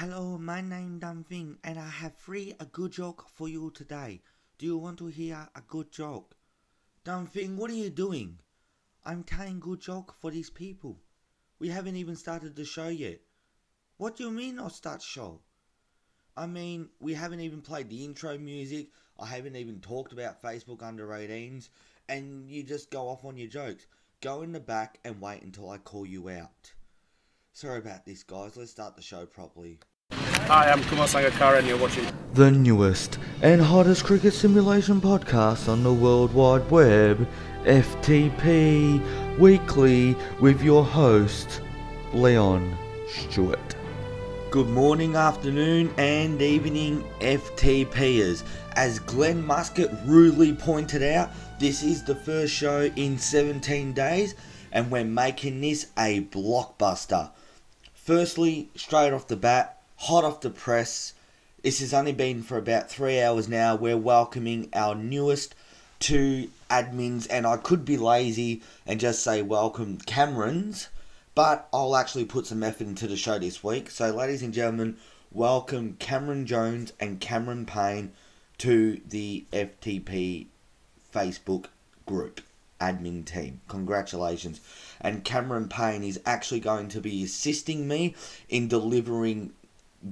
Hello, my name phing, and I have a good joke for you today. Do you want to hear a good joke? Phing, what are you doing? I'm telling good joke for these people. We haven't even started the show yet. What do you mean not start show? I mean, we haven't even played the intro music. I haven't even talked about Facebook under 18s, and you just go off on your jokes. Go in the back and wait until I call you out. Sorry about this, guys. Let's start the show properly. Hi, I'm Kumar Sangakkara and you're watching The newest and hottest cricket simulation podcast on the World Wide Web, FTP Weekly, with your host, Leon Stewart. Good morning, afternoon, and evening, FTPers. As Glenn Muscat rudely pointed out, this is the first show in 17 days, and we're making this a blockbuster. Firstly, straight off the bat, hot off the press, this has only been for about 3 hours now. We're welcoming our newest two admins, and I could be lazy and just say welcome Camerons, but I'll actually put some effort into the show this week. So ladies and gentlemen, welcome Cameron Jones and Cameron Payne to the FTP Facebook group admin team. Congratulations. And Cameron Payne is actually going to be assisting me in delivering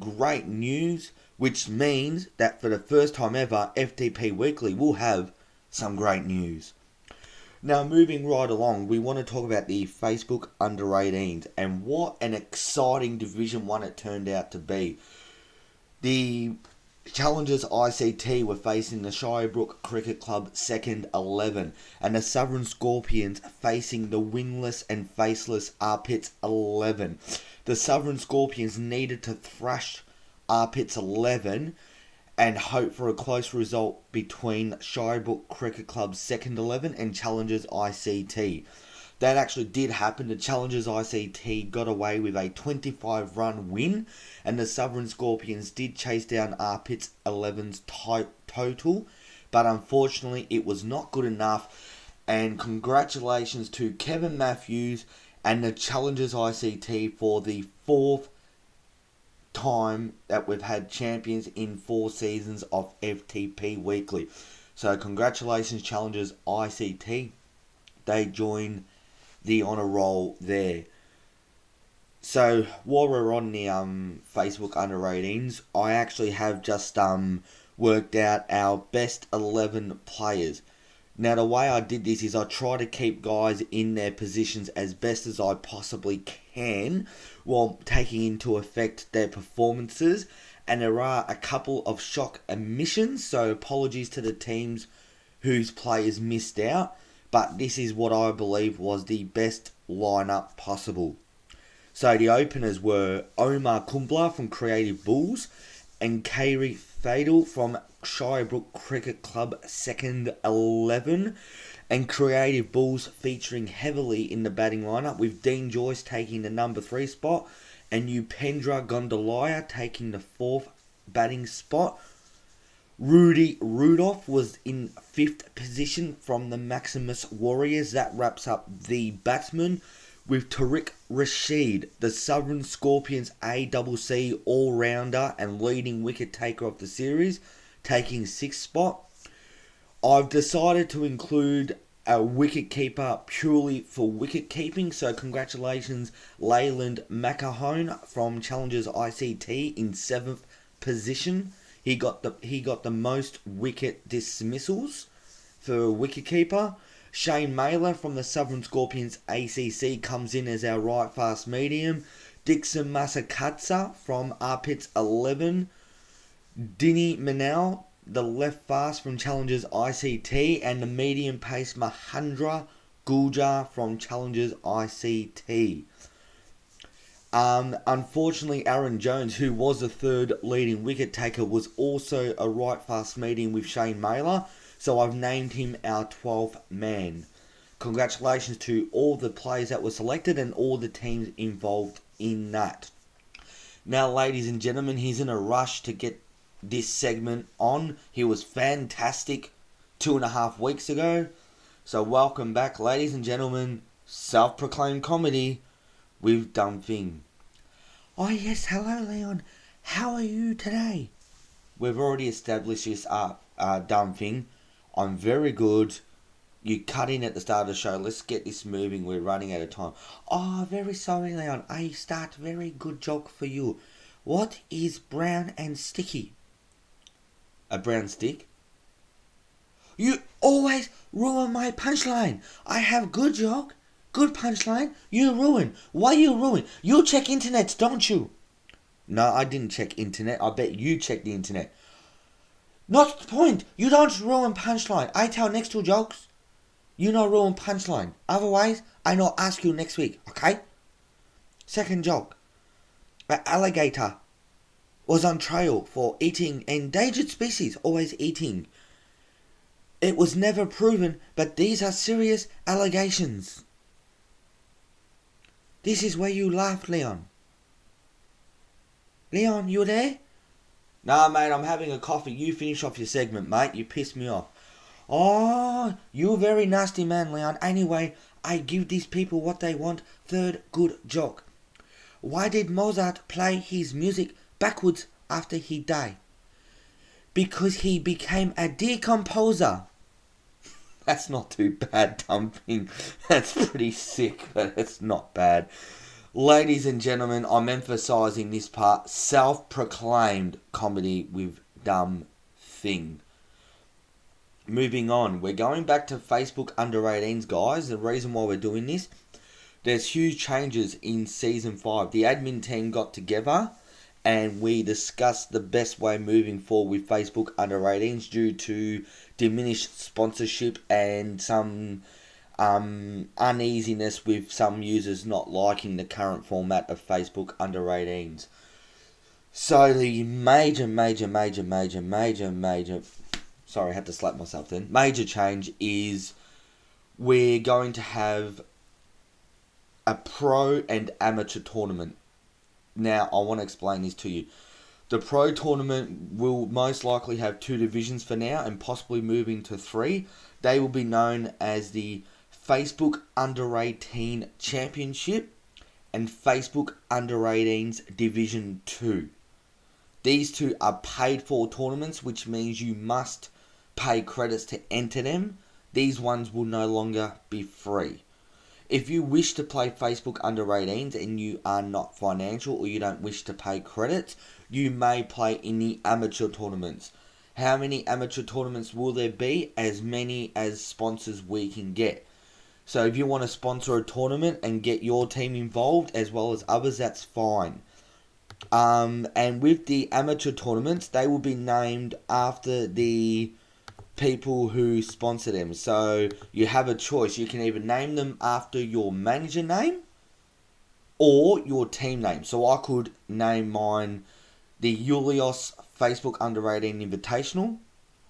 great news, which means that for the first time ever, FTP Weekly will have some great news. Now, moving right along, we want to talk about the Facebook under 18s and what an exciting Division 1 it turned out to be. The Challengers ICT were facing the Shirebrook Cricket Club second 11, and the Southern Scorpions facing the winless and faceless Arpits 11. The Southern Scorpions needed to thrash Arpits 11 and hope for a close result between Shirebrook Cricket Club's second 11 and Challengers ICT. That actually did happen. The Challengers ICT got away with a 25-run win, and the Southern Scorpions did chase down Arpits 11's total, but unfortunately it was not good enough. And congratulations to Kevin Matthews and the Challengers ICT for the fourth time that we've had champions in 4 seasons of FTP Weekly. So congratulations, Challengers ICT. They join the honour roll there. So while we're on the Facebook under 18s, I actually have just worked out our best 11 players. Now the way I did this is I try to keep guys in their positions as best as I possibly can while taking into effect their performances, and there are a couple of shock omissions, so apologies to the teams whose players missed out. But this is what I believe was the best lineup possible. So the openers were Omar Kumbla from Creative Bulls and Kairi Fatal from Shirebrook Cricket Club second 11. And Creative Bulls featuring heavily in the batting lineup, with Dean Joyce taking the number 3 spot and Upendra Gondolaya taking the 4th batting spot. Rudy Rudolph was in 5th position from the Maximus Warriors. That wraps up the batsmen, with Tariq Rashid, the Southern Scorpions ACC all-rounder and leading wicket taker of the series, taking 6th spot. I've decided to include a wicket keeper purely for wicket keeping, so congratulations Leyland Macahone from Challengers ICT in 7th position. He got the most wicket dismissals for wicketkeeper. Shane Mailer from the Southern Scorpions ACC comes in as our right fast medium. Dixon Masakatsa from Arpits 11. Dinny Manal, the left fast from Challengers ICT, and the medium pace Mahendra Guljar from Challengers ICT. Unfortunately, Aaron Jones, who was the 3rd leading wicket taker, was also a right fast medium with Shane Mailer, so I've named him our 12th man. Congratulations to all the players that were selected and all the teams involved in that. Now, ladies and gentlemen, he's in a rush to get this segment on. He was fantastic 2.5 weeks ago. So welcome back, ladies and gentlemen, self-proclaimed comedy with phing. Oh yes, hello Leon. how are you today? We've already established this dumb thing. I'm very good. You cut in at the start of the show. Let's get this moving. We're running out of time. Oh, very sorry, Leon. I start very good joke for you. What is brown and sticky? A brown stick? You always ruin my punchline. I have good joke, good punchline. You ruin. Why you ruin? You check internet, don't you? No, I didn't check internet. I bet you checked the internet. Not the point. You don't ruin punchline. I tell next two jokes. You not ruin punchline. Otherwise, I not ask you next week, okay? Second joke. An alligator was on trial for eating endangered species, always eating. It was never proven, but these are serious allegations. This is where you laughed, Leon. Leon, you there? Nah, mate, I'm having a coffee. You finish off your segment, mate. You pissed me off. Oh, you a very nasty man, Leon. Anyway, I give these people what they want. Third good joke. Why did Mozart play his music backwards after he died? Because he became a decomposer. That's not too bad, dumping. That's pretty sick, but it's not bad. Ladies and gentlemen, I'm emphasising this part. Self-proclaimed comedy with dumb thing. Moving on, we're going back to Facebook under 18s, guys. The reason why we're doing this, there's huge changes in Season 5. The admin team got together and we discussed the best way moving forward with Facebook under 18s due to diminished sponsorship and some uneasiness with some users not liking the current format of Facebook under 18s. So the major sorry, I had to slap myself then. Major change is we're going to have a pro and amateur tournament. Now, I want to explain this to you. The pro tournament will most likely have 2 divisions for now and possibly moving to 3. They will be known as the Facebook Under 18 Championship and Facebook Under 18s Division 2. These 2 are paid for tournaments, which means you must pay credits to enter them. These ones will no longer be free. If you wish to play Facebook Under 18s and you are not financial or you don't wish to pay credits, you may play in the amateur tournaments. How many amateur tournaments will there be? As many as sponsors we can get. So if you want to sponsor a tournament and get your team involved as well as others, that's fine. And with the amateur tournaments, they will be named after the people who sponsor them. So you have a choice. You can either name them after your manager name or your team name. So I could name mine the Julius Facebook Under 18 Invitational,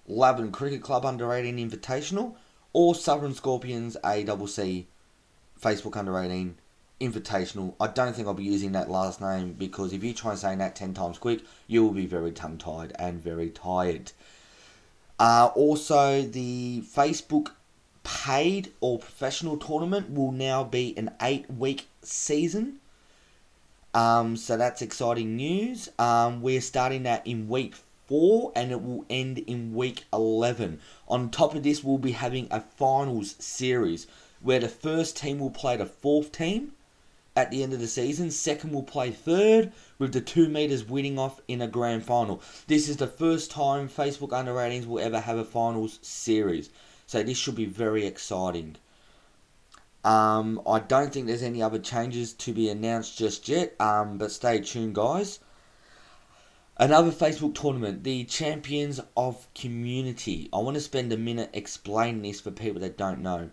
Lavan Cricket Club Under 18 Invitational, or Southern Scorpions ACC Facebook Under 18 Invitational. I don't think I'll be using that last name because if you try and say that 10 times quick, you will be very tongue-tied and very tired. Also, the Facebook paid or professional tournament will now be an 8-week season. So that's exciting news. We're starting that in week 4 and it will end in week 11. On top of this, we'll be having a finals series where the first team will play the 4th team at the end of the season. Second will play third, with the 2 meters winning off in a grand final. This is the first time Facebook Under 18s will ever have a finals series. So this should be very exciting. I don't think there's any other changes to be announced just yet, but stay tuned, guys. Another Facebook tournament, the Champions of Community. I want to spend a minute explaining this for people that don't know.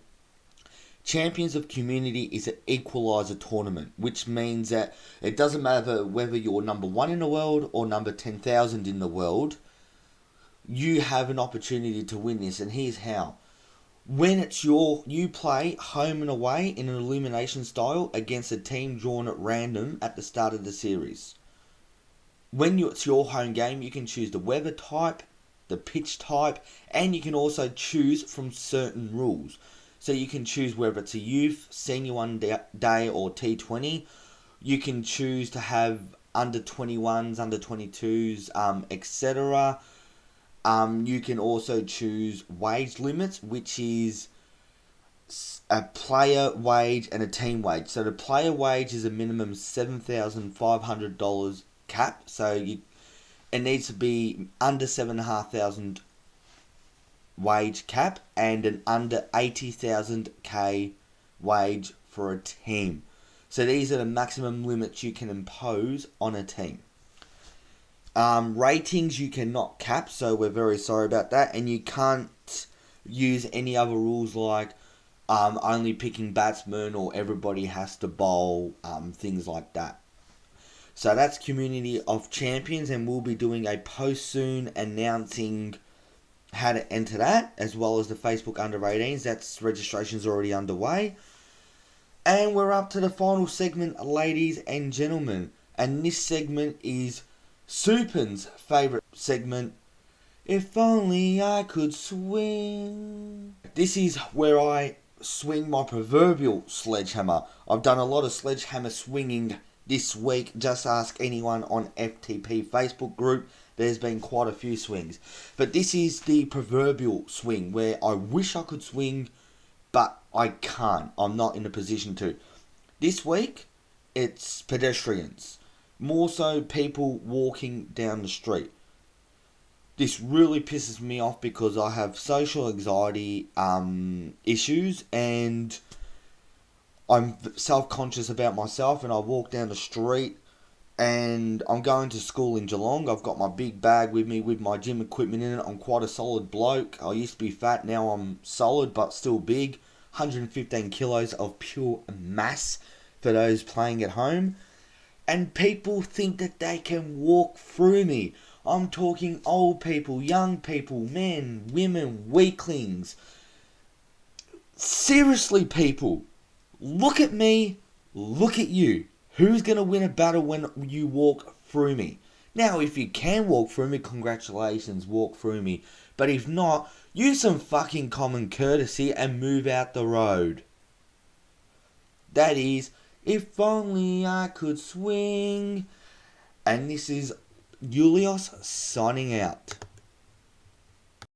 Champions of Community is an equalizer tournament, which means that it doesn't matter whether you're number 1 in the world or number 10,000 in the world, you have an opportunity to win this, and here's how. When it's you play home and away in an elimination style against a team drawn at random at the start of the series. When it's your home game, you can choose the weather type, the pitch type, and you can also choose from certain rules. So you can choose whether it's a youth, senior 1 day or T20. You can choose to have under 21s, under 22s, etc. You can also choose wage limits, which is a player wage and a team wage. So the player wage is a minimum $7,500 cap. So it needs to be under $7,500 wage cap and an under 80,000 K wage for a team. So these are the maximum limits you can impose on a team. Ratings you cannot cap, so we're very sorry about that, and you can't use any other rules like only picking batsmen or everybody has to bowl, things like that. So that's Community of Champions, and we'll be doing a post soon announcing how to enter that, as well as the Facebook under 18s. That's registration's already underway. And we're up to the final segment, ladies and gentlemen. And this segment is Supin's favourite segment, If Only I Could Swing. This is where I swing my proverbial sledgehammer. I've done a lot of sledgehammer swinging this week. Just ask anyone on FTP Facebook group. There's been quite a few swings. But this is the proverbial swing where I wish I could swing, but I can't. I'm not in a position to. This week, it's pedestrians. More so people walking down the street. This really pisses me off because I have social anxiety issues and I'm self-conscious about myself, and I walk down the street and I'm going to school in Geelong. I've got my big bag with me with my gym equipment in it. I'm quite a solid bloke. I used to be fat, now I'm solid but still big. 115 kilos of pure mass for those playing at home. And people think that they can walk through me. I'm talking old people, young people, men, women, weaklings. Seriously, people, look at me, look at you. Who's going to win a battle when you walk through me? Now, if you can walk through me, congratulations, walk through me. But if not, use some fucking common courtesy and move out the road. That is, If Only I Could Swing. And this is Julius signing out.